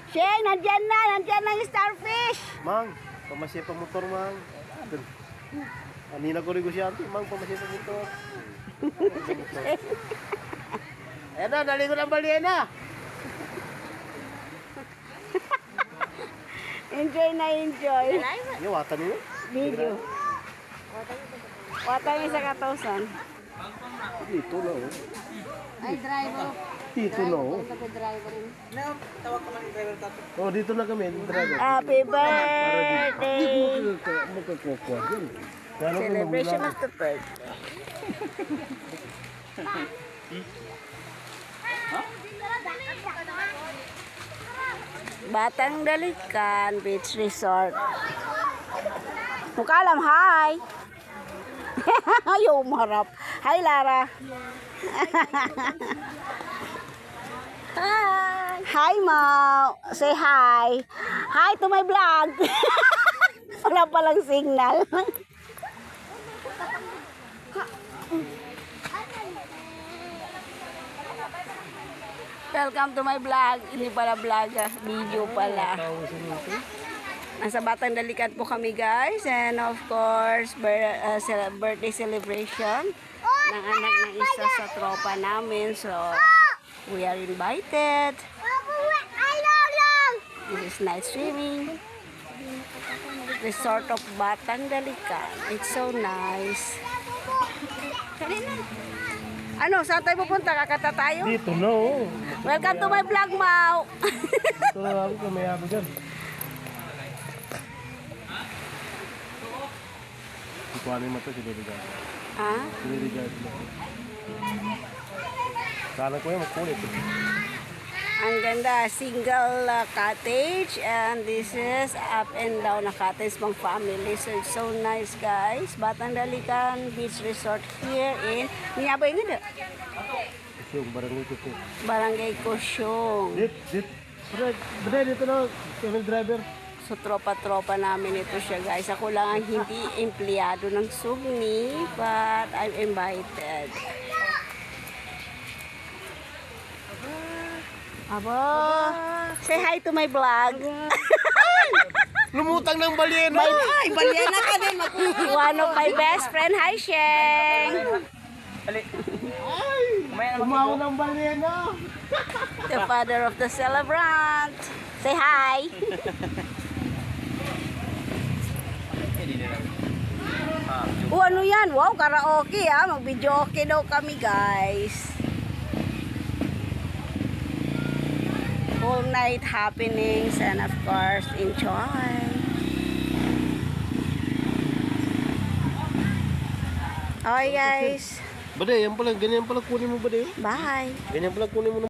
Shane, nandyan na yung starfish. Mang, pamasya pa motor, Mang. Anina ko negosyante, Mang, pamasya pa motor. Ayan na, naligo ng balyena. Enjoy na enjoy. Yung watan niyo? Video. Wata yung sa katawasan. Dito na, oh. Ay, driver. Dito na, oh. Driver. Oh, dito na kami, driver. Happy birthday! Magkakukuha dyan. Celebration of the birthday. Batang Dalikan Beach Resort. Mukalam, hi! Ayaw umarap. Hi, Lara. Hi! Hi, Mo. Say hi. Hi to my vlog. Wala palang signal. Welcome to my vlog. Hindi pala vlog, video pala. Nasa Batang Dalikan po kami, guys. And of course, birthday celebration ng anak ng isa sa tropa namin. So, we are invited. This is night swimming. Resort of Batang Dalikan. It's so nice. Ano, saan tayo pupunta? Kakata tayo? Dito na, oh. Welcome to my vlog, Mau. Dito na ako, kamayabo dyan. Ikuhanin mo ito, sinirigay. Ha? Sinirigay. Kala ko yan, makulit. Ang ganda, single cottage, and this is up and down na cottage pang family. So it's so nice, guys. Batang Dalikan Beach Resort here in Niyabay nga da. Yung barangay ko po. Barangay Kusyong. Dit. Bre, dito na. Kami driver. So tropa-tropa namin ito siya, guys. Ako lang ang hindi empleyado ng Sugni, but I'm invited. Aba, say hi to my vlog. Lumutang ng balyena. Ay, balyena ka din. One of my best friend. Hi, Sheng. Umaw ng balyena. The father of the celebrant. Say hi. Ano yan? Wow, karaoke ha. Mag-video okay daw kami, guys. All night happenings and of course, enjoy. Okay, guys. Bade, yan pala, ganyan pala kunin mo, Bade. Bye. Ganyan pala kunin mo.